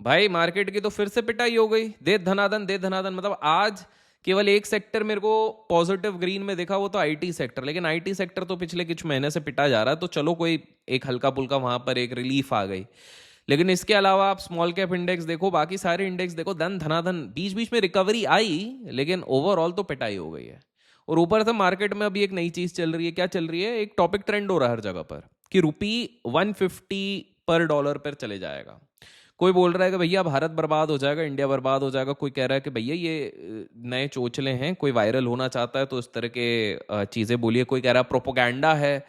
भाई मार्केट की तो फिर से पिटाई हो गई, दे धनादन। मतलब आज केवल एक सेक्टर मेरे को पॉजिटिव ग्रीन में देखा, वो तो आईटी सेक्टर। लेकिन आईटी सेक्टर तो पिछले कुछ महीने से पिटा जा रहा है, तो चलो कोई एक हल्का पुल्का वहां पर एक रिलीफ आ गई। लेकिन इसके अलावा आप स्मॉल कैप इंडेक्स देखो, बाकी सारे इंडेक्स देखो, धन धनाधन, बीच बीच में रिकवरी आई, लेकिन ओवरऑल तो पिटाई हो गई है। और ऊपर से मार्केट में अभी एक नई चीज चल रही है। क्या चल रही है? एक टॉपिक ट्रेंड हो रहा है हर जगह पर कि रुपी 150 पर डॉलर पर चले जाएगा। कोई बोल रहा है कि भैया भारत बर्बाद हो जाएगा, इंडिया बर्बाद हो जाएगा। कोई कह रहा है कि भैया ये नए चोचले हैं, कोई वायरल होना चाहता है तो इस तरह के चीज़ें बोलिए। कोई कह रहा है प्रोपोगंडा है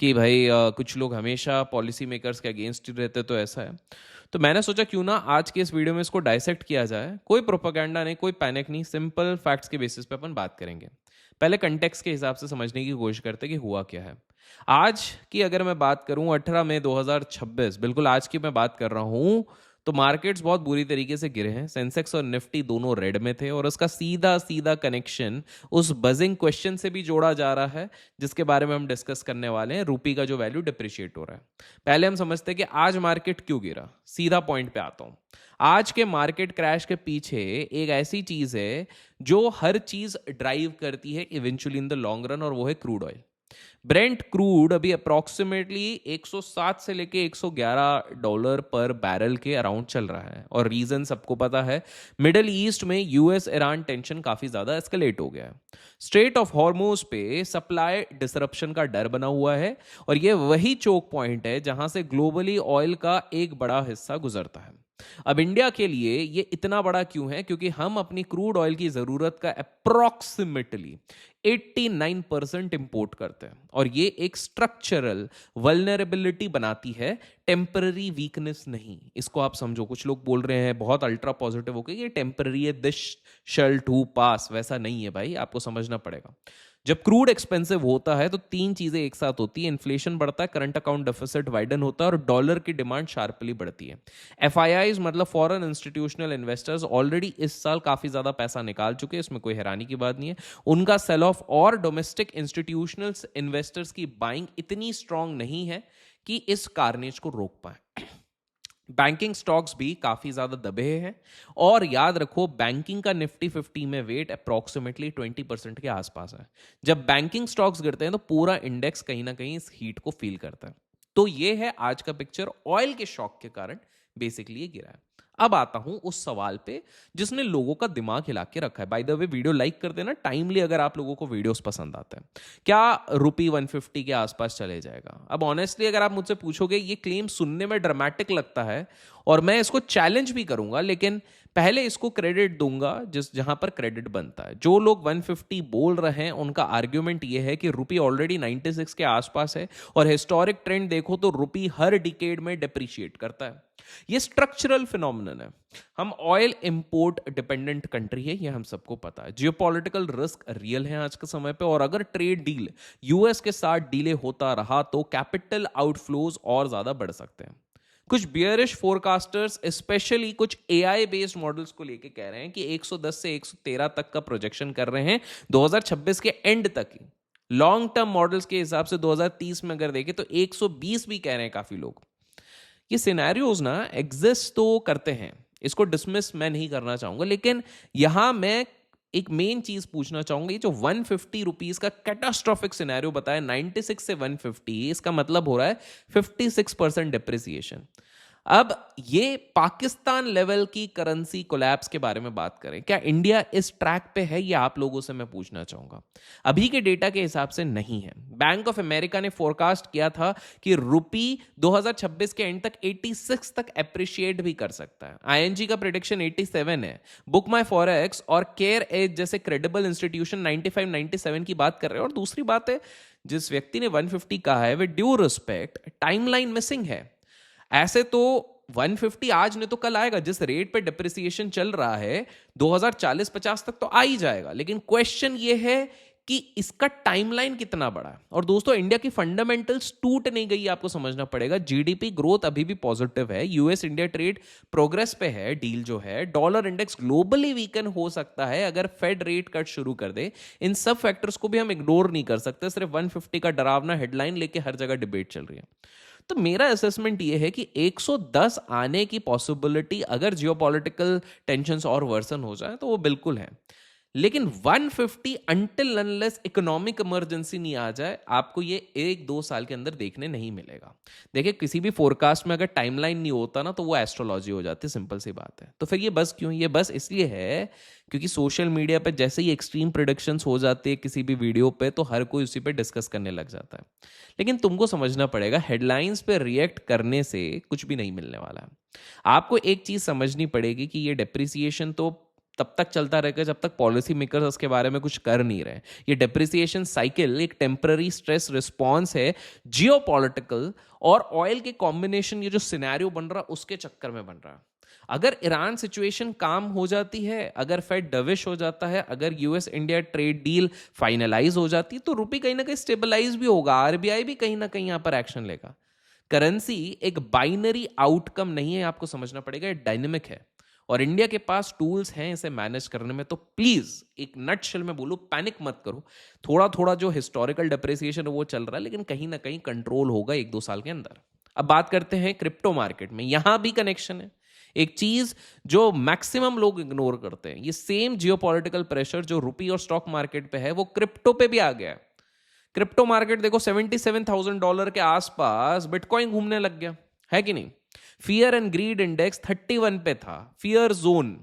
कि भाई कुछ लोग हमेशा पॉलिसी मेकर्स के अगेंस्ट ही रहते, तो ऐसा है। तो मैंने सोचा क्यों ना आज के इस वीडियो में इसको डाइसेक्ट किया जाए। कोई प्रोपोगंडा नहीं, कोई पैनिक नहीं, सिंपल फैक्ट्स के बेसिस पे अपन बात करेंगे। पहले कंटेक्स्ट के हिसाब से समझने की कोशिश करते हैं कि हुआ क्या है। आज की अगर मैं बात करूं, 18 मई 2026, बिल्कुल आज की मैं बात कर रहा हूं, तो मार्केट्स बहुत बुरी तरीके से गिरे हैं। सेंसेक्स और निफ्टी दोनों रेड में थे, और उसका सीधा सीधा कनेक्शन उस बजिंग क्वेश्चन से भी जोड़ा जा रहा है जिसके बारे में हम डिस्कस करने वाले हैं। रूपी का जो वैल्यू डिप्रिशिएट हो रहा है। पहले हम समझते हैं कि आज मार्केट क्यों गिरा। सीधा पॉइंट पे आता हूं। आज के मार्केट क्रैश के पीछे एक ऐसी चीज है जो हर चीज ड्राइव करती है eventually in the long run, और वो है क्रूड ऑयल। ब्रेंट क्रूड अभी अप्रोक्सीमेटली 107 से लेके 111 डॉलर पर बैरल के अराउंड चल रहा है। और रीजन सबको पता है, मिडल ईस्ट में यूएस ईरान टेंशन काफी ज्यादा एस्केलेट हो गया है। स्ट्रेट ऑफ हॉर्मोज पे सप्लाई डिसरप्शन का डर बना हुआ है, और ये वही चोक पॉइंट है जहां से ग्लोबली ऑयल का एक बड़ा हिस्सा गुजरता है। अब इंडिया के लिए ये इतना बड़ा क्यों है? क्योंकि हम अपनी क्रूड ऑयल की जरूरत का अप्रोक्सीमेटली 89% इंपोर्ट करते हैं, और ये एक स्ट्रक्चरल वल्नरेबिलिटी बनाती है, टेम्पररी वीकनेस नहीं। इसको आप समझो। कुछ लोग बोल रहे हैं बहुत अल्ट्रा पॉजिटिव होकर ये टेम्पररी है, दिस शैल टू पास। वैसा नहीं है भाई, आपको समझना पड़ेगा। जब क्रूड एक्सपेंसिव होता है तो तीन चीजें एक साथ होती है। इन्फ्लेशन बढ़ता है, करंट अकाउंट डेफिसिट वाइडन होता है, और डॉलर की डिमांड शार्पली बढ़ती है। एफआईआईज मतलब फॉरेन इंस्टीट्यूशनल इन्वेस्टर्स ऑलरेडी इस साल काफी ज्यादा पैसा निकाल चुके हैं, इसमें कोई हैरानी की बात नहीं है। उनका सेल ऑफ और डोमेस्टिक इंस्टीट्यूशनल इन्वेस्टर्स की बाइंग इतनी स्ट्रांग नहीं है कि इस कार्नेज को रोक पाए। बैंकिंग स्टॉक्स भी काफी ज्यादा दबे हैं, और याद रखो बैंकिंग का निफ्टी 50 में वेट अप्रोक्सीमेटली 20% के आसपास है। जब बैंकिंग स्टॉक्स गिरते हैं तो पूरा इंडेक्स कहीं ना कहीं इस हीट को फील करता है। तो ये है आज का पिक्चर। ऑयल के शॉक के कारण बेसिकली ये गिरा है। अब आता हूं उस सवाल पे जिसने लोगों का दिमाग हिला के रखा है। By the way video like कर देना टाइमली अगर आप लोगों को वीडियोस पसंद आते हैं। क्या रुपी 150 के आसपास चले जाएगा? अब ऑनेस्टली अगर आप मुझसे पूछोगे, ये क्लेम सुनने में ड्रामेटिक लगता है और मैं इसको चैलेंज भी करूंगा, लेकिन पहले इसको क्रेडिट दूंगा जहां पर क्रेडिट बनता है। जो लोग 150 बोल रहे हैं उनका आर्ग्यूमेंट ये है कि रुपी ऑलरेडी 96 के आसपास है, और हिस्टोरिक ट्रेंड देखो तो रुपी हर डिकेड में डिप्रिशिएट करता है। ये स्ट्रक्चरल फिनोमिनन है। हम ऑयल इंपोर्ट डिपेंडेंट कंट्री है, ये हम सबको पता है। जियोपॉलिटिकल रिस्क रियल है आज के समय पे, और अगर ट्रेड डील यूएस के साथ डिले होता रहा तो कैपिटल आउटफ्लोज और ज्यादा बढ़ सकते हैं। कुछ बियरिश फोरकास्टर्स स्पेशली कुछ एआई बेस्ड मॉडल्स को लेके कह रहे हैं कि 110 से 113 तक का प्रोजेक्शन कर रहे हैं 2026 के एंड तक ही। लॉन्ग टर्म मॉडल्स के हिसाब से 2030 में अगर देखें तो 120 भी कह रहे हैं काफी लोग। ये सिनेरियोज ना एग्जिस्ट तो करते हैं, इसको डिसमिस मैं नहीं करना चाहूंगा, लेकिन यहां मैं एक मेन चीज पूछना चाहूंगा। ये जो 150 रुपीज का कैटास्ट्रॉफिक सिनेरियो बताया, 96 से 150, इसका मतलब हो रहा है 56% डिप्रिसिएशन। अब ये पाकिस्तान लेवल की करेंसी कोलैप्स के बारे में बात करें, क्या इंडिया इस ट्रैक पे है? ये आप लोगों से मैं पूछना चाहूंगा। अभी के डेटा के हिसाब से नहीं है। बैंक ऑफ अमेरिका ने फोरकास्ट किया था कि रुपी 2026 के एंड तक 86 तक अप्रिशिएट भी कर सकता है। आईएनजी का प्रेडिक्शन 87 है। बुक माई फॉरेक्स और केयर एज जैसे क्रेडिबल इंस्टीट्यूशन 95 97 की बात कर रहे हैं। और दूसरी बात है, जिस व्यक्ति ने 150 कहा है वे ड्यू रिस्पेक्ट टाइमलाइन मिसिंग है। ऐसे तो 150 आज ने तो कल आएगा। जिस रेट पे डिप्रिसिएशन चल रहा है 2040-50 तक तो आ ही जाएगा, लेकिन क्वेश्चन ये है कि इसका टाइमलाइन कितना बड़ा है। और दोस्तों इंडिया की फंडामेंटल्स टूट नहीं गई, आपको समझना पड़ेगा। जीडीपी ग्रोथ अभी भी पॉजिटिव है, यूएस इंडिया ट्रेड प्रोग्रेस पे है, डील जो है, डॉलर इंडेक्स ग्लोबली वीकन हो सकता है अगर फेड रेट कट शुरू कर दे। इन सब फैक्टर्स को भी हम इग्नोर नहीं कर सकते। सिर्फ 150 का डरावना हेडलाइन लेके हर जगह डिबेट चल रही है। तो मेरा असेसमेंट ये है कि 110 आने की पॉसिबिलिटी अगर जियोपॉलिटिकल टेंशंस और वर्सन हो जाए तो वो बिल्कुल है, लेकिन 150 अनटिल अनलेस इकोनॉमिक इमरजेंसी नहीं आ जाए आपको ये 1-2 साल के अंदर देखने नहीं मिलेगा। देखिए किसी भी फोरकास्ट में अगर टाइमलाइन नहीं होता ना तो वो एस्ट्रोलॉजी हो जाती है, सिंपल सी बात है। तो फिर ये बस क्यों? ये बस इसलिए है क्योंकि सोशल मीडिया पे जैसे ही एक्सट्रीम प्रिडिक्शंस हो जाती है किसी भी वीडियो पे तो हर कोई उसी पे डिस्कस करने लग जाता है। लेकिन तुमको समझना पड़ेगा हेडलाइंस पे रिएक्ट करने से कुछ भी नहीं मिलने वाला है। आपको एक चीज समझनी पड़ेगी कि ये डेप्रिसिएशन तो तब तक चलता रहेगा जब तक पॉलिसी मेकर्स उसके बारे में कुछ कर नहीं रहे। ये डेप्रिसिएशन साइकिल एक टेम्पररी स्ट्रेस रिस्पॉन्स है जियोपॉलिटिकल और ऑयल के कॉम्बिनेशन, ये जो सिनेरियो बन रहा उसके चक्कर में बन रहा। अगर ईरान सिचुएशन काम हो जाती है, अगर फेड डविश हो जाता है, अगर US India trade deal finalize हो जाती तो रुपये कहीं ना कहीं स्टेबलाइज भी होगा, आरबीआई भी कहीं ना कहीं यहां पर एक्शन लेगा। करेंसी एक बाइनरी आउटकम नहीं है, आपको समझना पड़ेगा, डायनेमिक है और इंडिया के पास टूल्स हैं इसे मैनेज करने में। तो प्लीज एक नटशेल में बोलूं, पैनिक मत करो। थोड़ा थोड़ा जो हिस्टोरिकल डिप्रिसिएशन वो चल रहा है लेकिन कहीं ना कहीं कंट्रोल होगा 1-2 साल के अंदर। अब बात करते हैं क्रिप्टो मार्केट में, यहां भी कनेक्शन है। एक चीज जो मैक्सिमम लोग इग्नोर करते हैं, ये सेम जियोपॉलिटिकल प्रेशर जो रुपी और स्टॉक मार्केट पे है वो क्रिप्टो पे भी आ गया है। क्रिप्टो मार्केट देखो $77,000 के आसपास बिटकॉइन घूमने लग गया है कि नहीं। फियर एंड ग्रीड इंडेक्स 31 पे था, फियर जोन।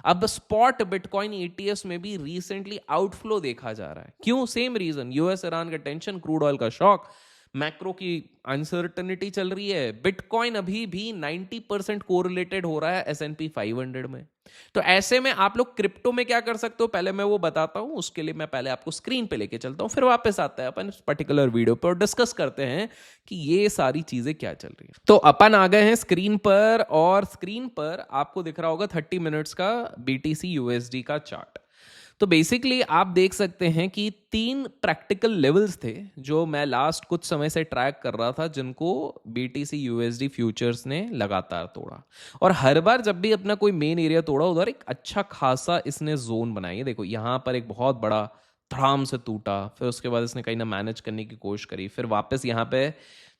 अब स्पॉट बिटकॉइन ईटीएफ में भी रिसेंटली आउटफ्लो देखा जा रहा है। क्यों? सेम रीजन, यूएस ईरान का टेंशन, क्रूड ऑयल का शॉक, मैक्रो की अनसर्टनिटी चल रही है। बिटकॉइन अभी भी 90% कोरिलेटेड हो रहा है S&P 500 में। तो ऐसे में आप लोग क्रिप्टो में क्या कर सकते हो पहले मैं वो बताता हूं। उसके लिए मैं पहले आपको स्क्रीन पे लेके चलता हूं, फिर वापस आता है अपन इस पर्टिकुलर वीडियो पे और डिस्कस करते हैं कि ये सारी चीजें क्या चल रही है। तो अपन आ गए हैं स्क्रीन पर और स्क्रीन पर आपको दिख रहा होगा 30 मिनट्स का BTC USD का चार्ट। तो बेसिकली आप देख सकते हैं कि 3 प्रैक्टिकल लेवल्स थे जो मैं लास्ट कुछ समय से ट्रैक कर रहा था, जिनको BTC USD फ्यूचर्स ने लगातार तोड़ा। और हर बार जब भी अपना कोई मेन एरिया तोड़ा उधर एक अच्छा खासा इसने जोन बनाई है। देखो यहाँ पर एक बहुत बड़ा धड़ाम से टूटा, फिर उसके बाद इसने कहीं ना मैनेज करने की कोशिश करी, फिर वापस यहाँ पे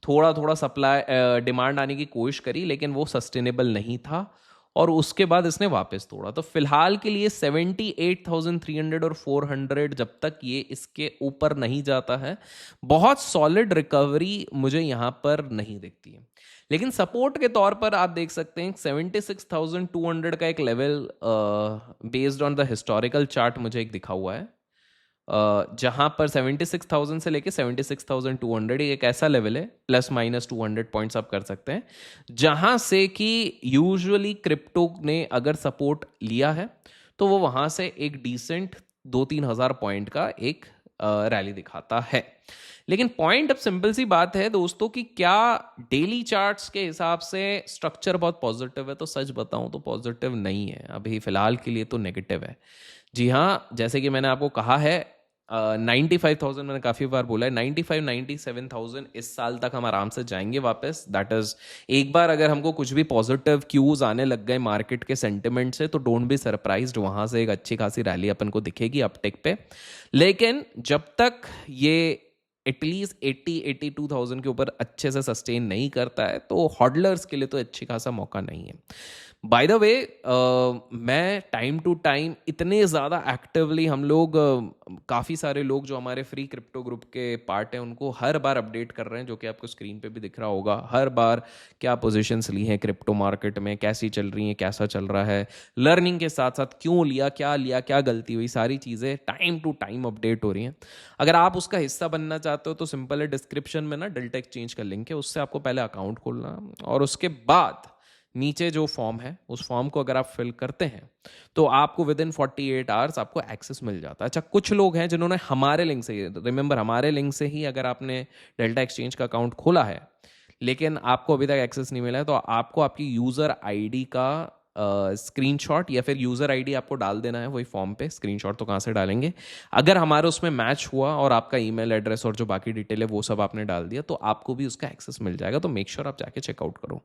थोड़ा थोड़ा सप्लाई डिमांड आने की कोशिश करी लेकिन वो सस्टेनेबल नहीं था और उसके बाद इसने वापस तोड़ा। तो फिलहाल के लिए 78,300 और 400 जब तक ये इसके ऊपर नहीं जाता है बहुत सॉलिड रिकवरी मुझे यहाँ पर नहीं दिखती है। लेकिन सपोर्ट के तौर पर आप देख सकते हैं 76,200 का एक level based on the historical chart मुझे एक दिखा हुआ है, जहां पर 76,000 से लेके 76,200 एक ऐसा लेवल है, प्लस माइनस 200 पॉइंट्स आप कर सकते हैं, जहां से कि यूजुअली क्रिप्टो ने अगर सपोर्ट लिया है तो वो वहां से एक डिसेंट 2-3 हज़ार पॉइंट का एक रैली दिखाता है। लेकिन पॉइंट अब सिंपल सी बात है दोस्तों कि क्या डेली चार्ट्स के हिसाब से स्ट्रक्चर बहुत पॉजिटिव है? तो सच बताऊं तो पॉजिटिव नहीं है, अभी फिलहाल के लिए तो नेगेटिव है। जी हाँ, जैसे कि मैंने आपको कहा है 95,000 मैंने काफ़ी बार बोला है, 95-97,000 इस साल तक हम आराम से जाएंगे वापस। दैट इज़ एक बार अगर हमको कुछ भी पॉजिटिव क्यूज आने लग गए मार्केट के सेंटिमेंट से तो डोंट बी सरप्राइज्ड, वहाँ से एक अच्छी खासी रैली अपन को दिखेगी अपटेक पे। लेकिन जब तक ये एटलीस्ट 80-82,000 के ऊपर अच्छे से सस्टेन नहीं करता है तो हॉडलर्स के लिए तो अच्छी खासा मौका नहीं है। बाय द वे मैं टाइम टू टाइम इतने ज़्यादा एक्टिवली हम लोग काफ़ी सारे लोग जो हमारे फ्री क्रिप्टो ग्रुप के पार्ट हैं उनको हर बार अपडेट कर रहे हैं, जो कि आपको स्क्रीन पे भी दिख रहा होगा। हर बार क्या पोजीशंस ली हैं क्रिप्टो मार्केट में, कैसी चल रही हैं, कैसा चल रहा है, लर्निंग के साथ साथ क्यों लिया, क्या गलती हुई, सारी चीज़ें टाइम टू टाइम अपडेट हो रही हैं। अगर आप उसका हिस्सा बनना चाहते हो तो सिंपल है, डिस्क्रिप्शन में ना डेल्टा एक्सचेंज का लिंक है, उससे आपको पहले अकाउंट खोलना और उसके बाद नीचे जो फॉर्म है उस फॉर्म को अगर आप फिल करते हैं तो आपको विद इन 48 आवर्स आपको एक्सेस मिल जाता है। अच्छा, कुछ लोग हैं जिन्होंने हमारे लिंक से, रिमेंबर हमारे लिंक से ही अगर आपने डेल्टा एक्सचेंज का अकाउंट खोला है लेकिन आपको अभी तक एक्सेस नहीं मिला है तो आपको आपकी यूज़र आईडी का स्क्रीनशॉट या फिर यूज़र आईडी आपको डाल देना है वही फॉर्म पे। स्क्रीनशॉट तो कहाँ से डालेंगे, अगर हमारे उसमें मैच हुआ और आपका ईमेल एड्रेस और जो बाकी डिटेल है वो सब आपने डाल दिया तो आपको भी उसका एक्सेस मिल जाएगा। तो मेक श्योर आप जाके चेकआउट करो।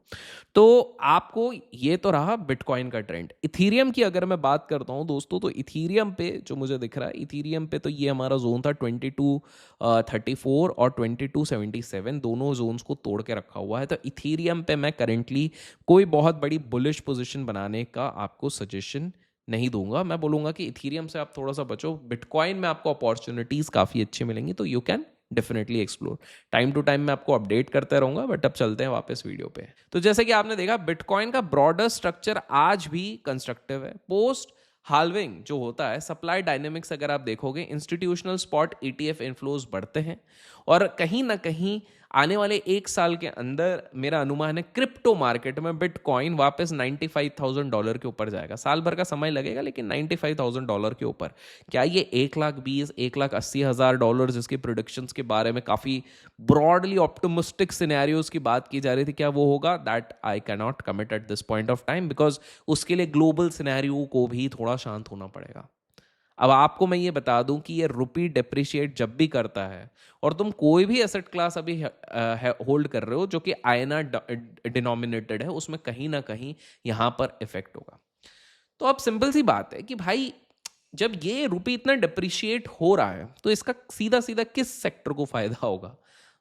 तो आपको ये तो रहा बिटकॉइन का ट्रेंड। इथीरियम की अगर मैं बात करता हूँ दोस्तों, तो इथीरियम पे जो मुझे दिख रहा है, इथीरियम पे तो ये हमारा जोन था 2234 और 2277, दोनों जोन्स को तोड़ के रखा हुआ है। तो इथीरियम पे मैं करेंटली कोई बहुत बड़ी बुलिश पोजीशन बनाने का आपको सजेशन नहीं दूंगा। मैं बोलूंगा कि इथीरियम से आप थोड़ा सा बचो। बिटकॉइन में आपको अपॉर्चुनिटीज काफ़ी अच्छी मिलेंगी, तो you can definitely explore. Time to time मैं आपको अपडेट करते रहूंगा। बट अब चलते हैं वापस वीडियो पे। तो जैसे कि आपने देखा, बिटकॉइन का ब्रॉडर स्ट्रक्चर आज भी कंस्ट्रक्टिव है। पोस्ट हाल्विंग जो होता है, सप्लाई डायनेमिक्स अगर आप देखोगे, इंस्टीट्यूशनल स्पॉट ETF इन्फ्लोज बढ़ते हैं और कहीं ना कहीं आने वाले एक साल के अंदर मेरा अनुमान है क्रिप्टो मार्केट में बिटकॉइन वापस $95,000 के ऊपर जाएगा। साल भर का समय लगेगा, लेकिन $95,000 के ऊपर। क्या ये 1,20,000 $1,80,000 जिसके प्रोडिक्शंस के बारे में काफ़ी ब्रॉडली ऑप्टिमिस्टिक सिनेरियोज की बात की जा रही थी, क्या वो होगा? That I can not commit at this point of time, because उसके लिए ग्लोबल सिनेरियो को भी थोड़ा शांत होना पड़ेगा। अब आपको मैं ये बता दूं कि ये रुपी डिप्रिशिएट जब भी करता है और तुम कोई भी एसेट क्लास अभी होल्ड कर रहे हो जो कि INR डिनोमिनेटेड है, उसमें कहीं ना कहीं यहां पर इफेक्ट होगा। तो अब सिंपल सी बात है कि भाई जब ये रुपी इतना डिप्रिशिएट हो रहा है तो इसका सीधा सीधा किस सेक्टर को फायदा होगा?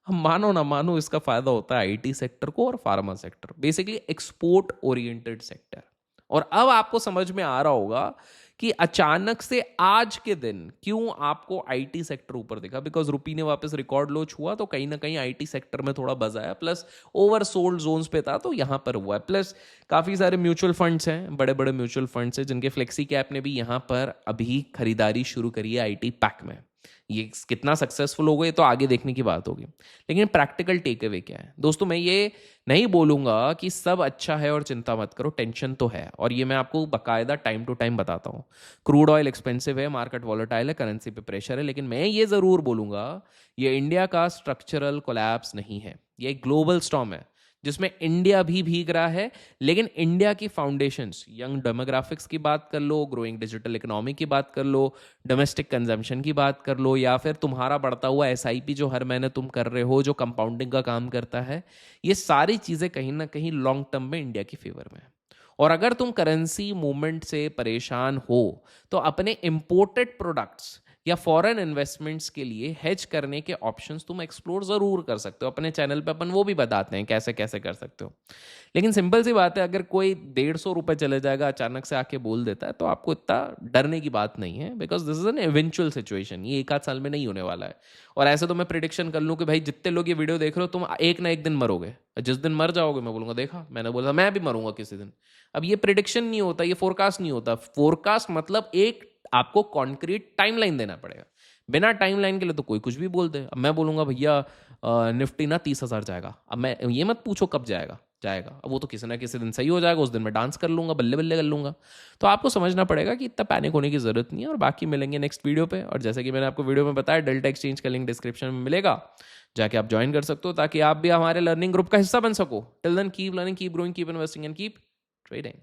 हम मानो ना मानो इसका फायदा होता है IT सेक्टर को और pharma sector, basically export oriented sector. और अब आपको समझ में आ रहा होगा कि अचानक से आज के दिन क्यों आपको IT सेक्टर ऊपर दिखा। बिकॉज रुपी ने वापस रिकॉर्ड लो छुआ तो कहीं ना कहीं IT सेक्टर में थोड़ा बज आया, प्लस ओवरसोल्ड जोन्स पे था तो यहां पर हुआ है। प्लस काफी सारे म्यूचुअल फंड्स हैं, बड़े बड़े म्यूचुअल फंड्स हैं जिनके फ्लेक्सी कैप ने भी यहां पर अभी खरीदारी शुरू करी है IT पैक में। ये कितना सक्सेसफुल हो गए तो आगे देखने की बात होगी। लेकिन प्रैक्टिकल टेक अवे क्या है दोस्तों? मैं ये नहीं बोलूंगा कि सब अच्छा है और चिंता मत करो, टेंशन तो है, और ये मैं आपको बाकायदा टाइम टू टाइम बताता हूँ। क्रूड ऑयल एक्सपेंसिव है, मार्केट वॉलेटाइल है, करेंसी पे प्रेशर है, लेकिन मैं ये जरूर बोलूंगा ये इंडिया का स्ट्रक्चरल कोलैप्स नहीं है, ये एक ग्लोबल स्टॉर्म है जिसमें इंडिया भी भीग रहा है। लेकिन इंडिया की फाउंडेशंस, यंग डेमोग्राफिक्स की बात कर लो, ग्रोइंग डिजिटल इकोनॉमी की बात कर लो, डोमेस्टिक कंजम्पशन की बात कर लो, या फिर तुम्हारा बढ़ता हुआ SIP जो हर महीने तुम कर रहे हो, जो कंपाउंडिंग का काम करता है, ये सारी चीज़ें कहीं ना कहीं लॉन्ग टर्म में इंडिया की फेवर में है। और अगर तुम करेंसी मूवमेंट से परेशान हो तो अपने इंपोर्टेड प्रोडक्ट्स या फॉरेन इन्वेस्टमेंट्स के लिए हेज करने के ऑप्शंस तुम एक्सप्लोर जरूर कर सकते हो। अपने चैनल पे अपन वो भी बताते हैं कैसे कैसे कर सकते हो। लेकिन सिंपल सी बात है, अगर कोई 150 रुपए चले जाएगा अचानक से आके बोल देता है तो आपको इतना डरने की बात नहीं है, because this is an eventual situation, ये एक आध साल में नहीं होने वाला है। और ऐसे तो मैं प्रिडिक्शन कर लूँ कि भाई जितने लोग ये वीडियो देख रहे हो तुम एक ना एक दिन मरोगे, जिस दिन मर जाओगे मैं बोलूंगा देखा मैंने बोला मैं भी मरूंगा किसी दिन। अब ये प्रिडिक्शन नहीं होता, ये फोरकास्ट नहीं होता। फोरकास्ट मतलब एक आपको कॉन्क्रीट टाइमलाइन देना पड़ेगा। बिना टाइमलाइन के लिए तो कोई कुछ भी बोल दे। अब मैं बोलूंगा भैया निफ्टी ना 30,000 जाएगा, अब मैं ये मत पूछो कब जाएगा, जाएगा। अब वो तो किसी ना किसी दिन सही हो जाएगा, उस दिन मैं डांस कर लूंगा, बल्ले बल्ले कर लूंगा। तो आपको समझना पड़ेगा कि इतना पैनिक होने की जरूरत नहीं है। और बाकी मिलेंगे नेक्स्ट वीडियो पे। और जैसे कि मैंने आपको वीडियो में बताया, डेल्टा एक्सचेंज का लिंक डिस्क्रिप्शन में मिलेगा, जाके आप ज्वाइन कर सकते हो ताकि आप भी हमारे लर्निंग ग्रुप का हिस्सा बन सको। Till then keep learning, keep growing, keep investing and keep trading.